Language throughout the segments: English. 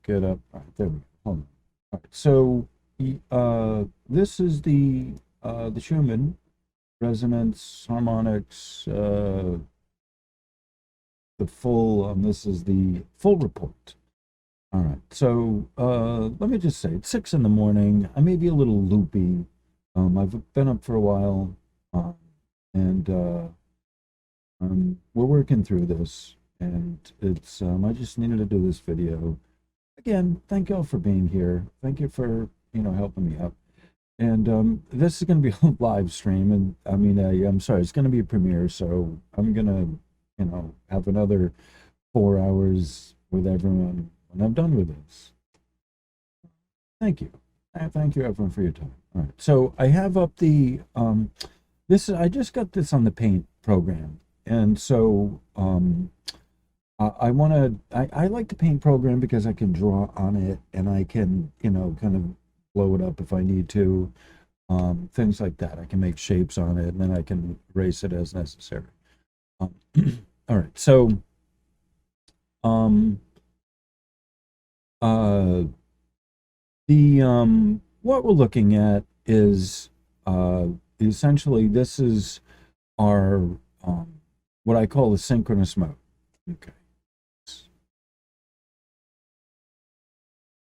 it up. All right, there we go. Hold on. All right, so this is the Schumann Resonance Harmonics, the full, this is the full report. All right, so let me just say, it's 6 in the morning. I may be a little loopy. I've been up for a while, and we're working through this, and it's I just needed to do this video. Again, thank y'all for being here. Thank you for, helping me out. And this is going to be a live stream, and I mean, I'm sorry, it's going to be a premiere, so I'm going to, have another 4 hours with everyone when I'm done with this. Thank you. Thank you, everyone, for your time. All right, so I have up the, I just got this on the Paint program, and so I like the Paint program because I can draw on it, and I can, kind of blow it up if I need to, things like that. I can make shapes on it, and then I can erase it as necessary. All right, so what we're looking at is essentially this is our what I call the synchronous mode.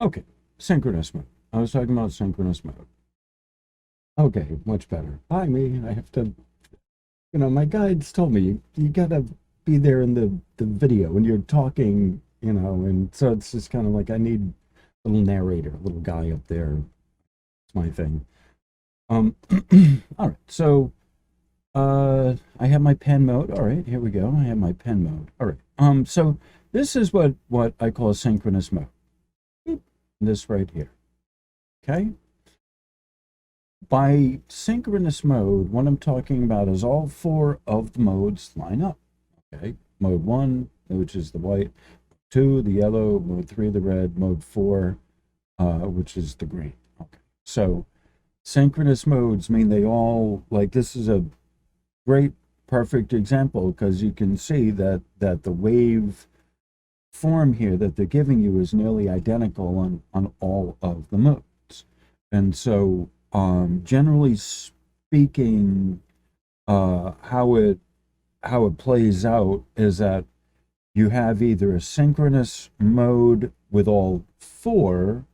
Okay, synchronous mode. I was talking about synchronous mode. Okay, much better. Hi, me. I have to, my guides told me you gotta be there in the video when you're talking, and so it's just kind of like I need a little narrator, a little guy up there. It's my thing. All right, so I have my pen mode. All right, here we go. I have my pen mode. All right. So this is what I call a synchronous mode. This right here. Okay. By synchronous mode, what I'm talking about is all 4 of the modes line up. Okay, mode 1, which is the white, 2, the yellow, mode 3, the red, mode 4, which is the green. Okay, so synchronous modes mean they all, like, this is a great, perfect example because you can see that the wave form here that they're giving you is nearly identical on all of the modes. And so generally speaking, how it plays out is that you have either a synchronous mode with all 4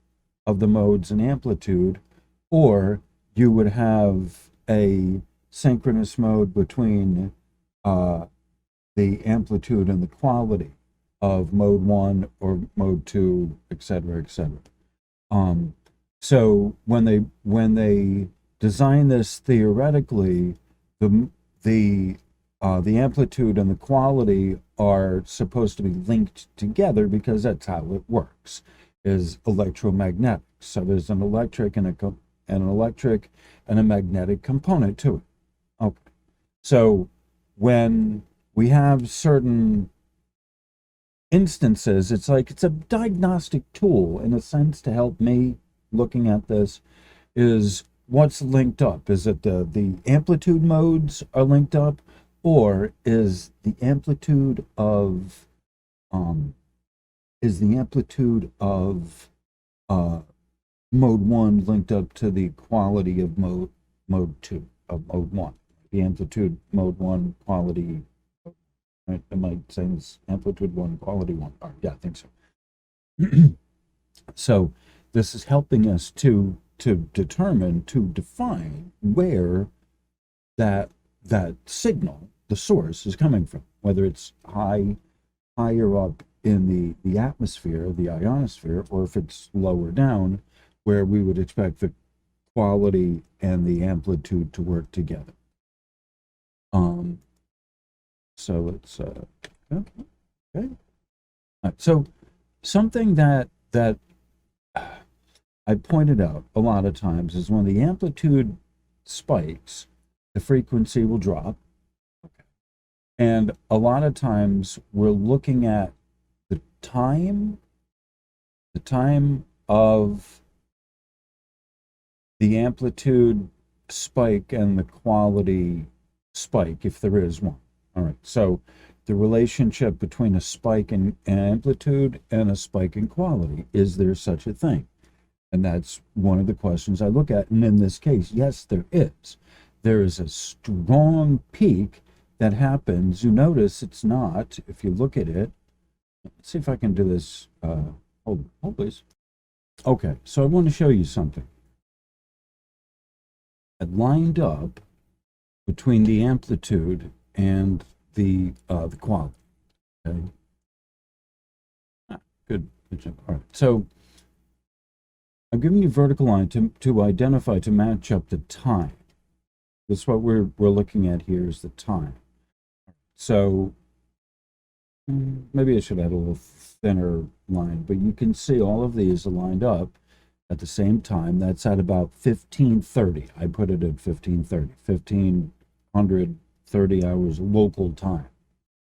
of the modes and amplitude, or you would have a synchronous mode between the amplitude and the quality of mode 1 or mode 2, etc., etc. So when they design this theoretically, the amplitude and the quality are supposed to be linked together because that's how it works, is electromagnetic. So there's an electric and a magnetic component to it. Okay. So when we have certain instances, it's like it's a diagnostic tool in a sense to help me looking at this, is what's linked up. Is it the amplitude modes are linked up, or is the amplitude of mode 1 linked up to the quality of mode 2 of mode 1? The amplitude mode 1 quality, right? Am I saying this? Amplitude 1 quality 1. Oh, yeah, I think so. So this is helping us to define where that signal, the source, is coming from, whether it's higher up in the atmosphere, the ionosphere, or if it's lower down, where we would expect the quality and the amplitude to work together. So let's okay. All right, so something that I pointed out a lot of times is when the amplitude spikes, the frequency will drop. Okay. And a lot of times we're looking at the time of the amplitude spike and the quality spike, if there is one. All right, so the relationship between a spike in amplitude and a spike in quality. Is there such a thing? And that's one of the questions I look at. And in this case, yes, there is. There is a strong peak that happens. You notice it's not, if you look at it, let's see if I can do this. Hold please. Okay, so I want to show you something. It lined up between the amplitude and the quality. Okay. Good job. All right. So I'm giving you a vertical line to identify, to match up the time. That's what we're looking at here, is the time. So maybe I should add a little thinner line, but you can see all of these are lined up at the same time. That's at about 1530. I put it at 1530, 1530 hours local time.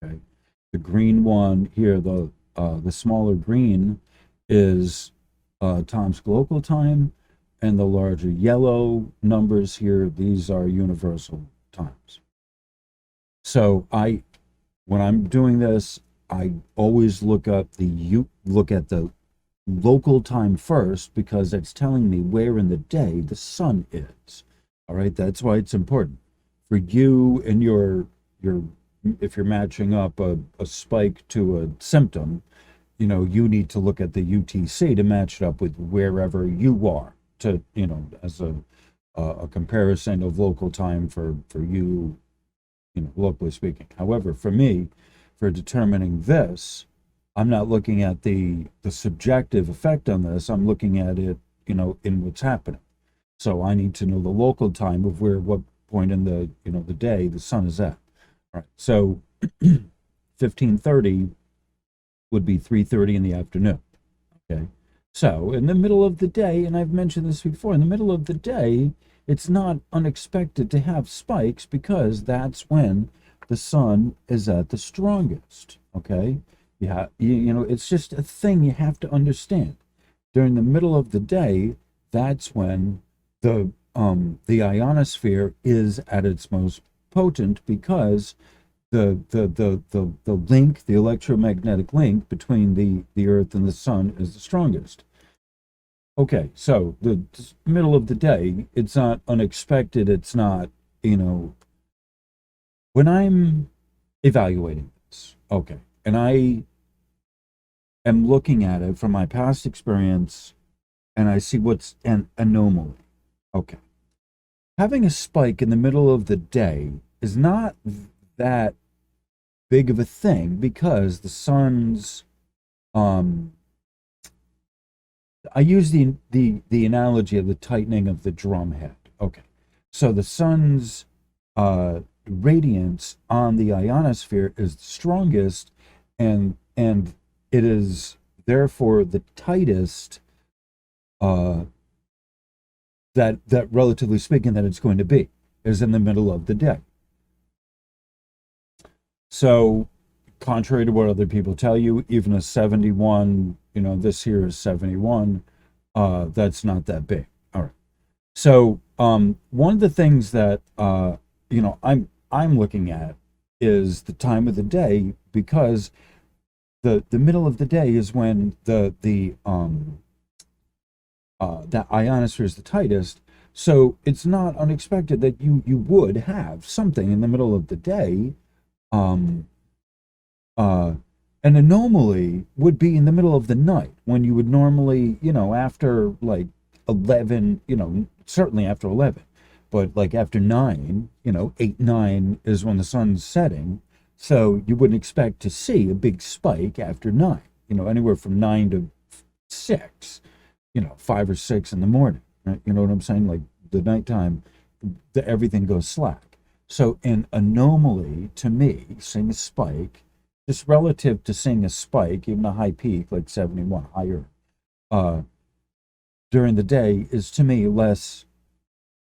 Okay. The green one here, the smaller green is Tomsk local time, and the larger yellow numbers here, these are universal times. So when I'm doing this, I always look at the local time first, because it's telling me where in the day the sun is. All right, that's why it's important for you and your if you're matching up a spike to a symptom, you need to look at the UTC to match it up with wherever you are, to as a comparison of local time for you, locally speaking. However, for me, for determining this, I'm not looking at the subjective effect on this. I'm looking at it, in what's happening. So I need to know the local time of what point in the the day the sun is at. All right. So 1530 would be 3:30 in the afternoon. Okay. So in the middle of the day, and I've mentioned this before, in the middle of the day, it's not unexpected to have spikes, because that's when the sun is at the strongest. Okay. Yeah, it's just a thing you have to understand. During the middle of the day, that's when the ionosphere is at its most potent, because the link, the electromagnetic link between the Earth and the sun is the strongest. Okay, so the middle of the day, it's not unexpected. It's not, when I'm evaluating this, okay, and I am looking at it from my past experience, and I see what's an anomaly. Okay. Having a spike in the middle of the day is not that big of a thing, because the sun's I use the analogy of the tightening of the drum head. Okay. So the sun's radiance on the ionosphere is the strongest, and it is therefore the tightest that relatively speaking that it's going to be, is in the middle of the day. So contrary to what other people tell you, even a 71, this here is 71, that's not that big. All right. So one of the things that I'm looking at is the time of the day, because the middle of the day is when that ionosphere is the tightest. So it's not unexpected that you would have something in the middle of the day. An anomaly would be in the middle of the night, when you would normally, after like 11, certainly after 11, but like after 9, 8, 9 is when the sun's setting. So you wouldn't expect to see a big spike after 9, anywhere from 9 to 6, 5 or 6 in the morning. Right? You know what I'm saying? Like the nighttime, everything goes slack. So an anomaly, to me, seeing a spike, just relative to seeing a spike, even a high peak like 71, higher, during the day, is to me less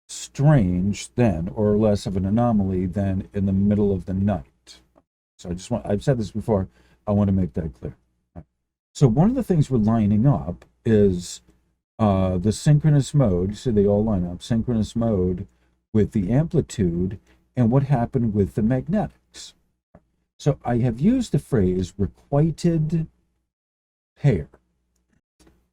strange than, or less of an anomaly than, in the middle of the night. So I've said this before, I want to make that clear. So one of the things we're lining up is the synchronous mode. You see they all line up, synchronous mode with the amplitude, and what happened with the magnetics. So I have used the phrase requited pair.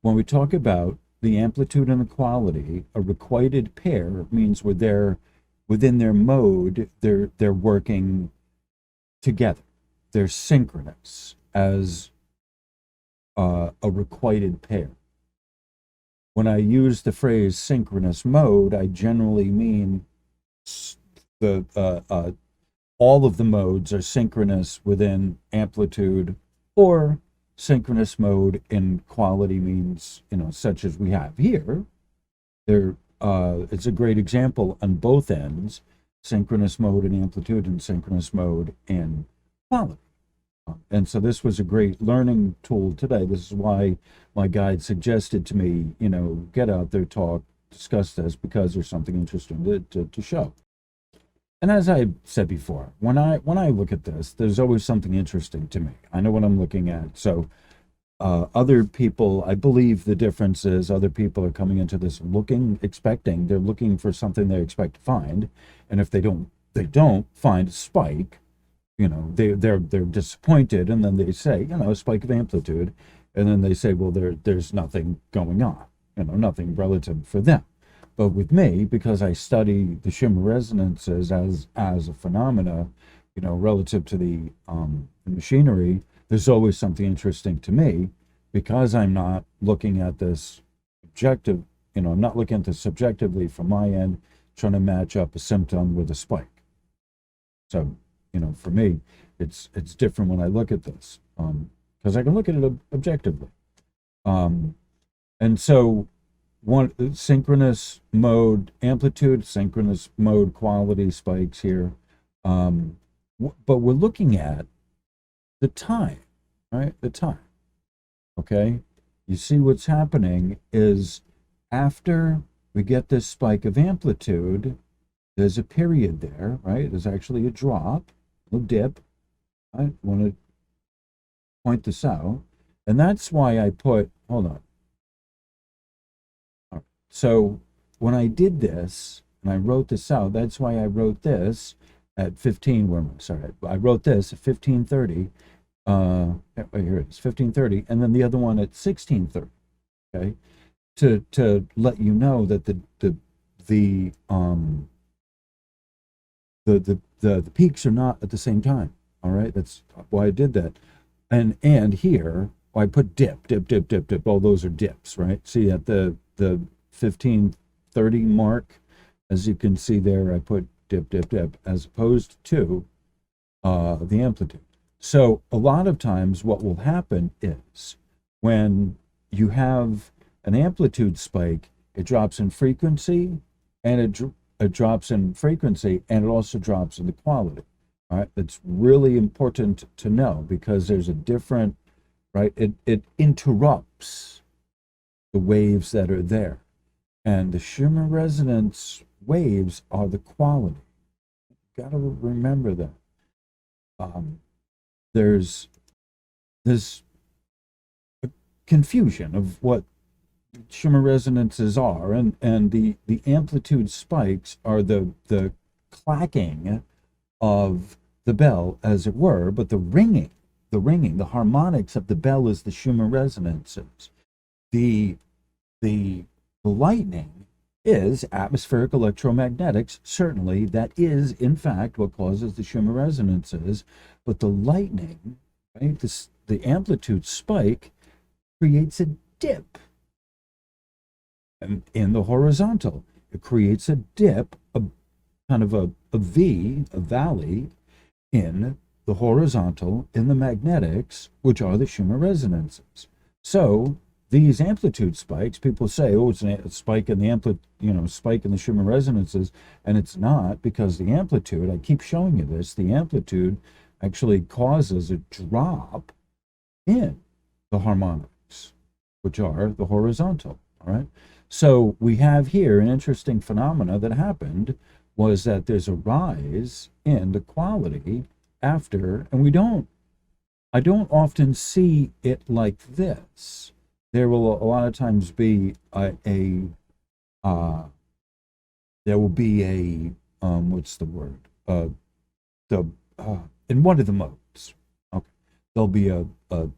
When we talk about the amplitude and the quality, a requited pair means within their mode, they're working together. They're synchronous as a requited pair. When I use the phrase synchronous mode, I generally mean the all of the modes are synchronous within amplitude, or synchronous mode in quality means, such as we have here. It's a great example on both ends, synchronous mode in amplitude and synchronous mode in quality. And so this was a great learning tool today. This is why my guide suggested to me, get out there, talk, discuss this, because there's something interesting to show. And as I said before, when I look at this, there's always something interesting to me. I know what I'm looking at. So other people, I believe the difference is other people are coming into this expecting, they're looking for something they expect to find. And if they don't find a spike, they're disappointed, and then they say, a spike of amplitude, and then they say, well, there's nothing going on, nothing relative for them. But with me, because I study the Schumann resonances as a phenomena, relative to the machinery, there's always something interesting to me, because I'm not looking at this objective, I'm not looking at this subjectively from my end, trying to match up a symptom with a spike. So, for me, it's different when I look at this, because I can look at it objectively. And so one synchronous mode amplitude, synchronous mode quality spikes here. But we're looking at the time, right? The time. Okay. You see what's happening is after we get this spike of amplitude, there's a period there, right? There's actually a drop, a dip. I want to point this out. And that's why I put, hold on. So when I did this, and I wrote this out, that's why I wrote this at 15, I wrote this at 1530. Here it is, 1530, and then the other one at 1630. Okay, to let you know that the peaks are not at the same time. All right, that's why I did that. And here I put dip. All those are dips, right? See at the 1530 mark, as you can see there, I put dip, as opposed to the amplitude. So a lot of times what will happen is when you have an amplitude spike, it drops in frequency, and it drops in frequency, and it also drops in the quality. All right, it's really important to know, because there's a different, right? It interrupts the waves that are there. And the Schumann resonance waves are the quality. You've got to remember that. There's this confusion of what Schumann resonances are, and the amplitude spikes are the clacking of the bell, as it were, but the ringing, the harmonics of the bell is the Schumann resonances. The lightning is atmospheric electromagnetics. Certainly, that is, in fact, what causes the Schumann resonances. But the lightning, right, the amplitude spike, creates a dip. And in the horizontal, it creates a dip, kind of a V, a valley, in the horizontal, in the magnetics, which are the Schumann resonances. So these amplitude spikes, people say, oh, it's a spike in the spike in the Schumann resonances, and it's not, because the amplitude, I keep showing you this, the amplitude actually causes a drop in the harmonics, which are the horizontal, all right? So we have here an interesting phenomena that happened, was that there's a rise in the quality after, and I don't often see it like this. There will a lot of times be there will be a what's the word, in one of the modes, there'll be a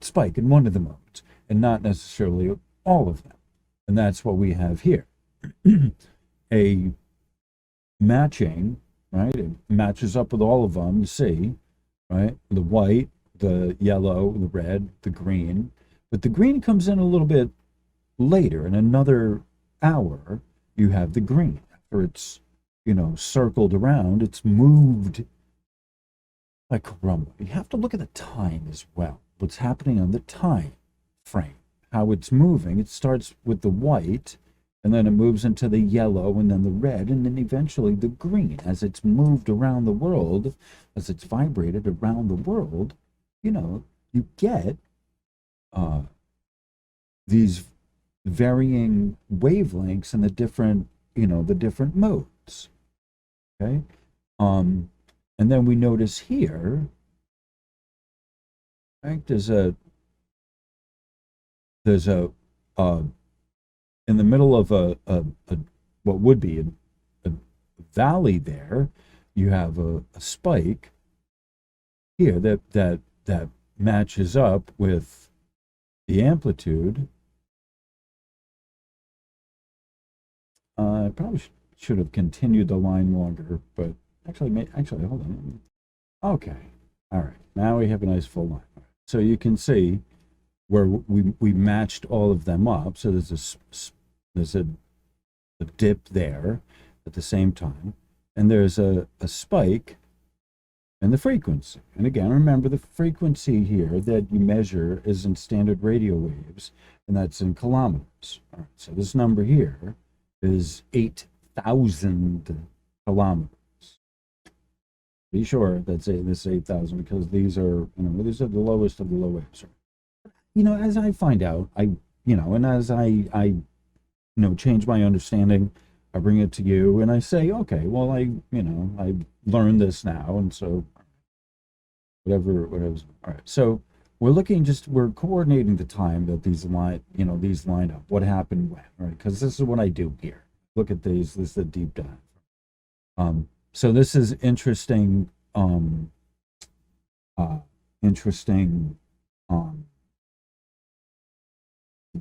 spike in one of the modes and not necessarily all of them. And that's what we have here. A matching, right? It matches up with all of them, you see, right? The white, the yellow, the red, the green. But the green comes in a little bit later. In another hour, you have the green. After it's, circled around, it's moved like a rumble. You have to look at the time as well. What's happening on the time frame, how it's moving. It starts with the white, and then it moves into the yellow, and then the red, and then eventually the green. As it's moved around the world, as it's vibrated around the world, you get these varying wavelengths and the different modes. Okay. And then we notice here, right, there's a in the middle of a what would be a valley there, you have a spike here that matches up with the amplitude. I probably should have continued the line longer, but actually, hold on. Okay, all right. Now we have a nice full line. So you can see where we matched all of them up. So there's a dip there at the same time, and there's a spike in the frequency. And again, remember the frequency here that you measure is in standard radio waves, and that's in kilometers. All right, so this number here is 8,000 kilometers. Be sure that's this 8,000 because these are the lowest of the low waves. As I find out, and as I change my understanding, I bring it to you and I say, okay, well, I learned this now, and so whatever. All right, so we're coordinating the time that these line up. What happened when, right? Because this is what I do here. Look at these. This is a deep dive. So this is interesting.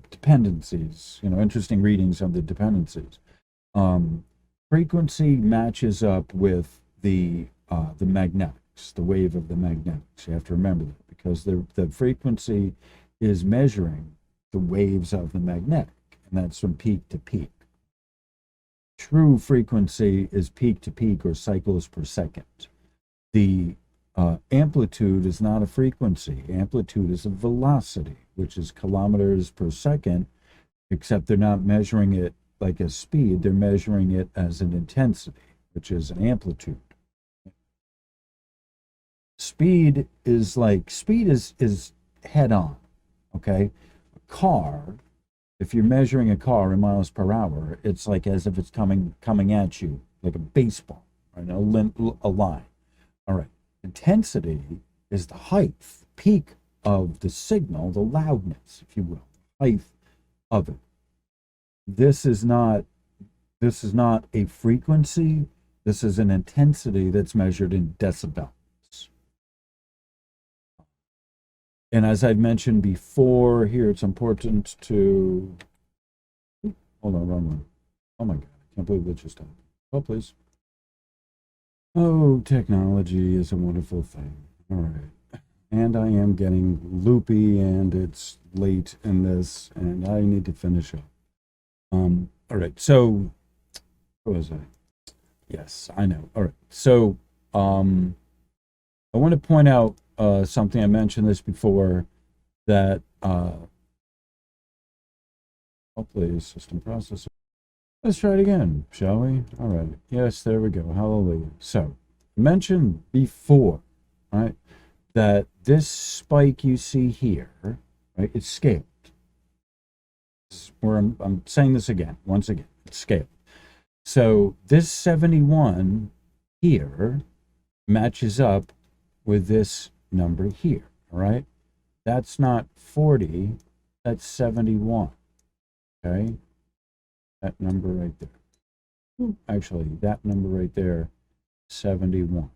Dependencies. Interesting readings of the dependencies. Frequency matches up with the magnetics, the wave of the magnetics. You have to remember that because the frequency is measuring the waves of the magnetic, and that's from peak to peak. True frequency is peak to peak or cycles per second. The amplitude is not a frequency. Amplitude is a velocity, which is kilometers per second, except they're not measuring it like a speed. They're measuring it as an intensity, which is an amplitude. Speed is head on, okay? A car, if you're measuring a car in miles per hour, it's like as if it's coming at you like a baseball, right? A line. All right. Intensity is the height, peak of the signal, the loudness, if you will, height of it. This is not a frequency. This is an intensity that's measured in decibels. And as I've mentioned before, here it's important to hold on, wrong one. Oh my God, I can't believe that just happened. Oh, please. Oh, technology is a wonderful thing. All right. And I am getting loopy, and it's late in this, and I need to finish up. All right. So, what was I? Yes, I know. All right. So, I want to point out something. I mentioned this before, that oh, please, system processor. Let's try it again, shall we? All right. Yes, there we go. Hallelujah. So, I mentioned before, right, that this spike you see here, right, it's scaled. This is where I'm saying this again, once again, it's scaled. So this 71 here matches up with this number here, all right? That's not 40, that's 71, okay? That number right there. Actually, that number right there, 71,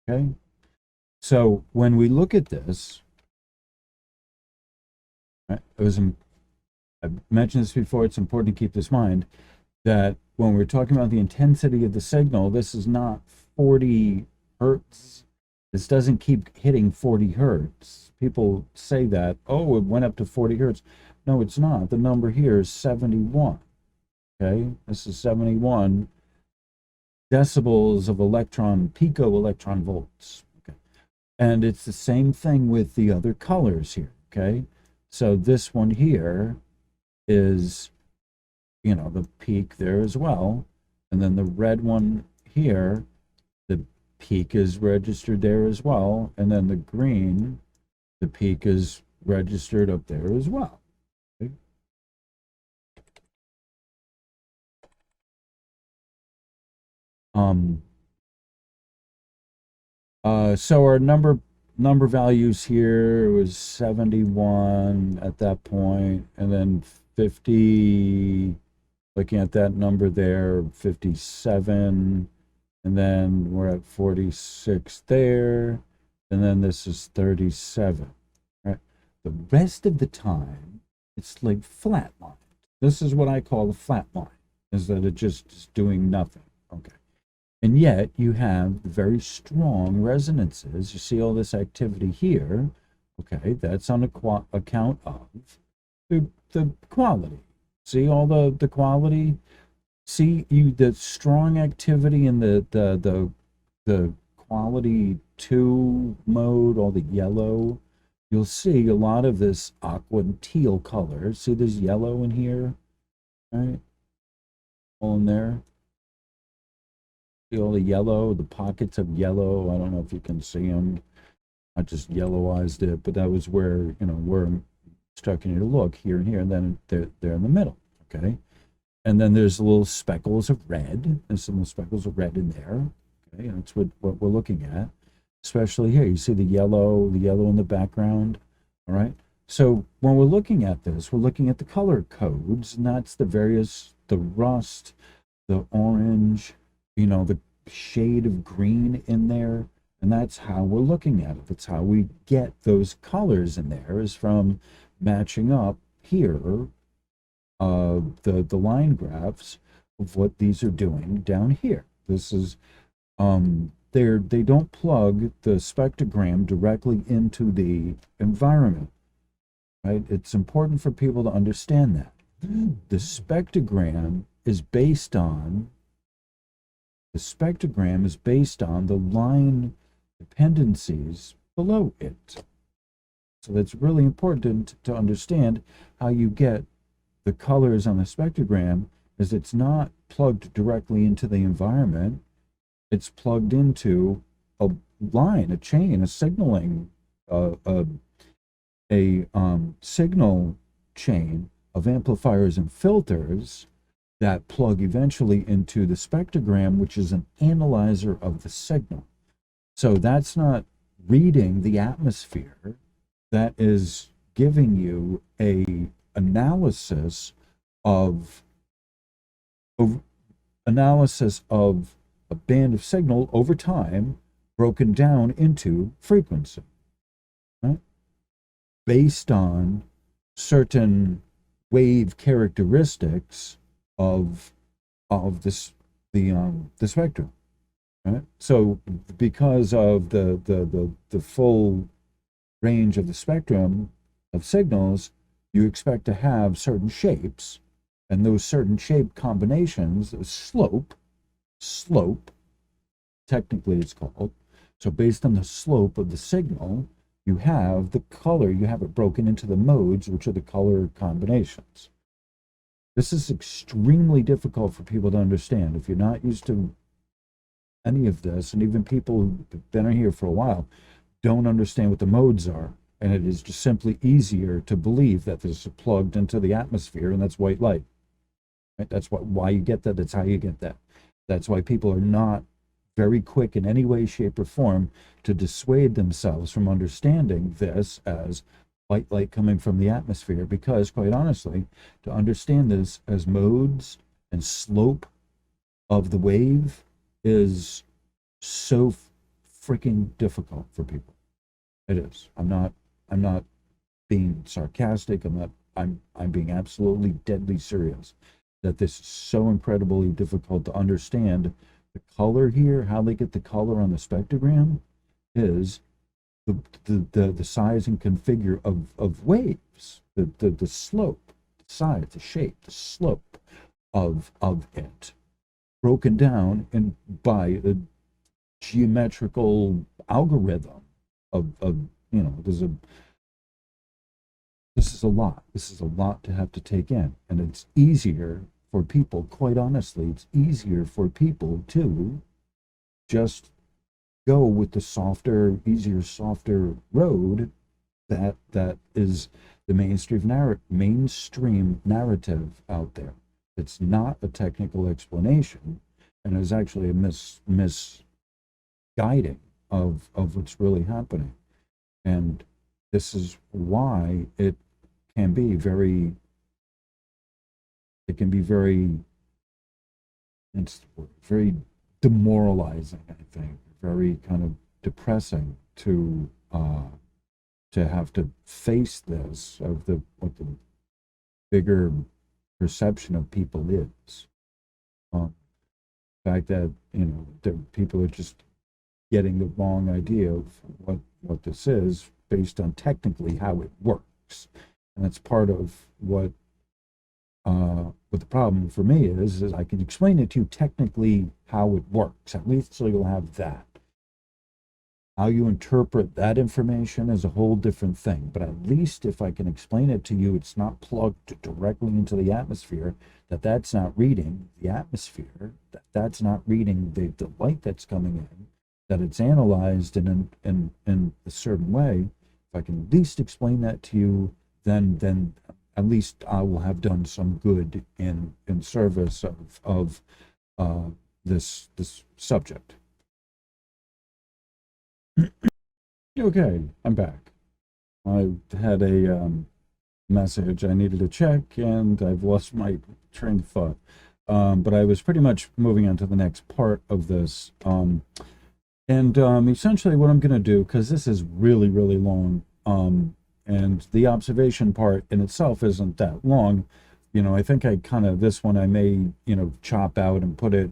okay? So when we look at this, Right? I've mentioned this before. It's important to keep this in mind that when we're talking about the intensity of the signal, this is not 40 hertz. This doesn't keep hitting 40 hertz. People say that, oh, it went up to 40 hertz. No, it's not. The number here is 71. Okay, this is 71 decibels of pico-electron volts. Okay, and it's the same thing with the other colors here. Okay, so this one here is, the peak there as well. And then the red one here, the peak is registered there as well. And then the green, the peak is registered up there as well. Okay. So our number values here was 71 at that point, and then 50, looking at that number there, 57, and then we're at 46 there, and then this is 37. Right? The rest of the time, it's like flat line. This is what I call a flat line, is that it just is doing nothing. Okay. And yet you have very strong resonances. You see all this activity here. Okay, that's on account of the quality. See all the quality? See the strong activity in the quality 2 mode, all the yellow. You'll see a lot of this aqua and teal color. See there's yellow in here, right? All in there. See all the yellow, the pockets of yellow. I don't know if you can see them. I just yellowized it, but that was where, where I'm instructing you to look here and here, and then they're in the middle, okay? And then there's little speckles of red. There's some little speckles of red in there, okay? And that's what we're looking at, especially here. You see the yellow in the background, all right? So when we're looking at this, we're looking at the color codes, and that's the rust, the orange, the shade of green in there. And that's how we're looking at it. That's how we get those colors in there, is from matching up here the line graphs of what these are doing down here. This is they don't plug the spectrogram directly into the environment, right? It's important for people to understand that. The spectrogram is based on the line dependencies below it. So that's really important to understand how you get the colors on the spectrogram, is it's not plugged directly into the environment. It's plugged into a line, a chain, a signaling, signal chain of amplifiers and filters that plug eventually into the spectrogram, which is an analyzer of the signal. So that's not reading the atmosphere. That is giving you a analysis of a band of signal over time, broken down into frequency, right? Based on certain wave characteristics of the spectrum, right? So because of the full range of the spectrum of signals, you expect to have certain shapes, and those certain shape combinations, slope, technically it's called. So based on the slope of the signal, you have the color, you have it broken into the modes, which are the color combinations. This is extremely difficult for people to understand. If you're not used to any of this, and even people who've been here for a while don't understand what the modes are, and it is just simply easier to believe that this is plugged into the atmosphere, and that's white light. Right? That's why you get that. That's how you get that. That's why people are not very quick in any way, shape, or form to dissuade themselves from understanding this as white light coming from the atmosphere, because quite honestly, to understand this as modes and slope of the wave is so freaking difficult for people. It is. I'm not being sarcastic. I'm being absolutely deadly serious that this is so incredibly difficult to understand. The color here, how they get the color on the spectrogram, is the size and configure of waves, the slope, the size, the shape, the slope of it, broken down and by a geometrical algorithm of this is a lot. This is a lot to have to take in. And it's easier for people, quite honestly, it's easier for people to just go with the softer, easier, softer road that is the mainstream narrative out there. It's not a technical explanation, and is actually a misguiding of what's really happening. And this is why it can be very it's very demoralizing, I think, very kind of depressing to have to face this of what the bigger perception of people is. The fact that people are just getting the wrong idea of what this is based on technically how it works, and that's part of what the problem for me is I can explain it to you technically how it works, at least, so you'll have that. How you interpret that information is a whole different thing, but at least if I can explain it to you, it's not plugged directly into the atmosphere, that's not reading the atmosphere, that's not reading the light that's coming in, that it's analyzed in a certain way. If I can at least explain that to you, then at least I will have done some good in service of this subject. Okay, I'm back. I had a message I needed to check, and I've lost my train of thought. But I was pretty much moving on to the next part of this. Essentially what I'm going to do, because this is really, really long, and the observation part in itself isn't that long, I think this one I may, chop out and put it,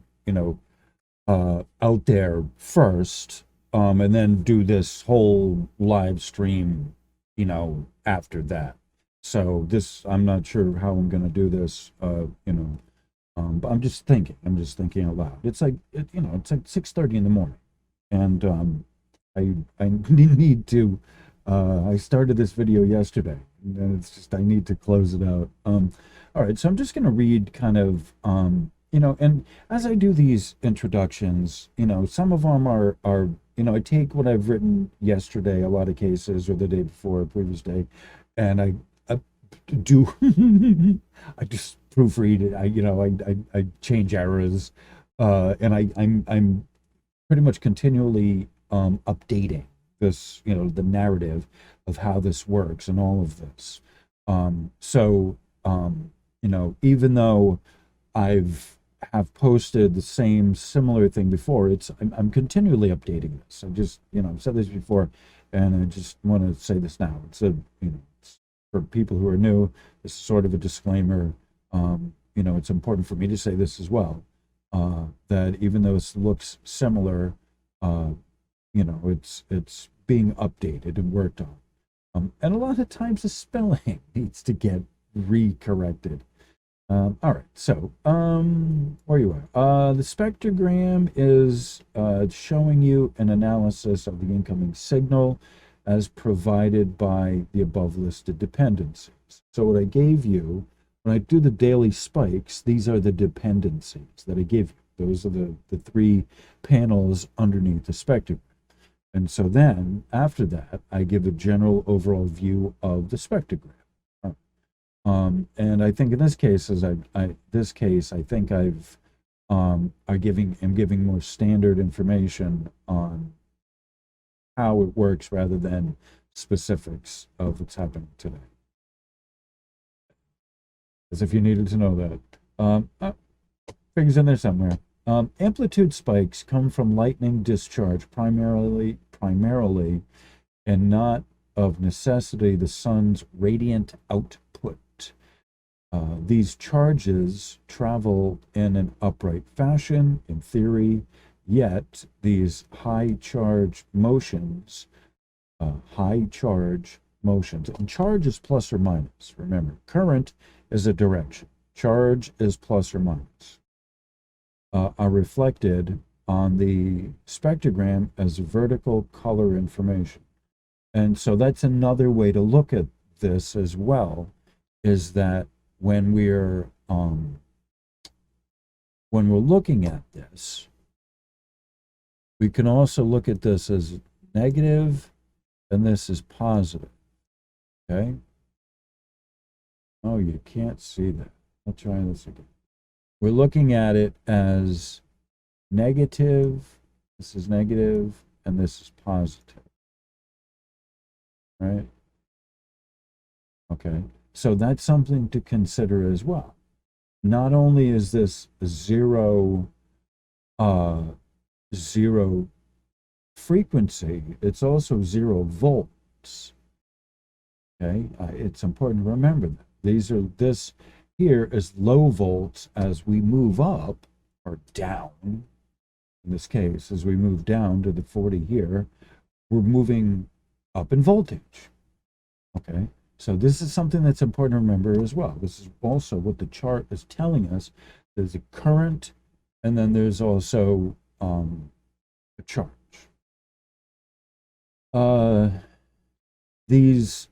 out there first, and then do this whole live stream, after that. So I'm not sure how I'm going to do this, but I'm just thinking out loud. It's like, it's like 6:30 in the morning. And I need to, I started this video yesterday, and it's just, I need to close it out. All right, so I'm just going to read kind of, and as I do these introductions, some of them are, I take what I've written yesterday, a lot of cases, or the day before, previous day, and I do, I just proofread it. I change errors, and I'm pretty much continually updating this, the narrative of how this works and all of this. Even though have posted the same similar thing before, I'm continually updating this. I just, I've said this before, and I just want to say this now. It's it's for people who are new. This is sort of a disclaimer. It's important for me to say this as well. That even though it looks similar, it's being updated and worked on. And a lot of times the spelling needs to get re-corrected. All right, so where you are. The spectrogram is showing you an analysis of the incoming signal as provided by the above listed dependencies. So what I gave you, when I do the daily spikes, these are the dependencies that I give you. Those are the three panels underneath the spectrogram. And so then, after that, I give a general overall view of the spectrogram. And I think in this case, I think I'm giving more standard information on how it works rather than specifics of what's happening today. As if you needed to know that. Figures in there somewhere. Amplitude spikes come from lightning discharge primarily, and not of necessity, the sun's radiant output. These charges travel in an upright fashion, in theory, yet these high charge motions, and charge is plus or minus. Remember, current is a direction, charge is plus or minus, are reflected on the spectrogram as vertical color information. And so that's another way to look at this as well, is that when we're looking at this, we can also look at this as negative and this is positive. Okay? Oh, you can't see that. I'll try this again. We're looking at it as negative, this is negative, and this is positive. Right? Okay. So that's something to consider as well. Not only is this zero frequency, it's also 0 volts. Okay, it's important to remember that this here is low volts. As we move up or down, in this case, as we move down to the 40 here, we're moving up in voltage. Okay, so this is something that's important to remember as well. This is also what the chart is telling us. There's a current, and then there's also a charge. These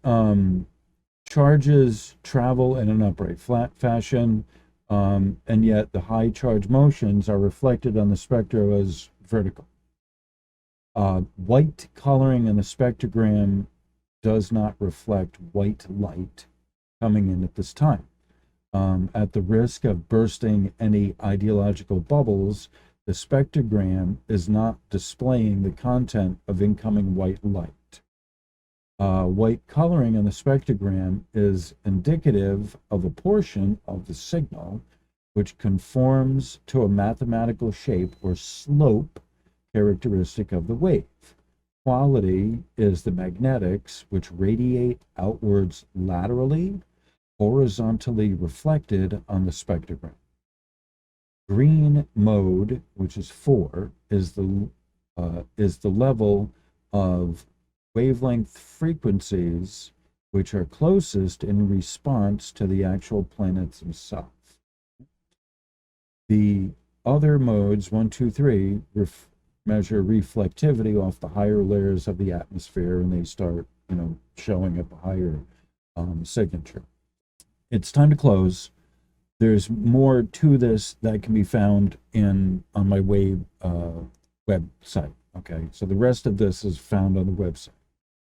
charges travel in an upright flat fashion, and yet the high charge motions are reflected on the spectrum as vertical. White coloring in the spectrogram does not reflect white light coming in at this time. At the risk of bursting any ideological bubbles, the spectrogram is not displaying the content of incoming white light. White coloring on the spectrogram is indicative of a portion of the signal which conforms to a mathematical shape or slope characteristic of the wave. Quality is the magnetics which radiate outwards laterally, horizontally reflected on the spectrogram. Green mode, which is 4, is the level of wavelength frequencies which are closest in response to the actual planets themselves. The other modes, 1, 2, 3, measure reflectivity off the higher layers of the atmosphere, and they start, showing up a higher signature. It's time to close. There's more to this that can be found on my website. Okay, so the rest of this is found on the website.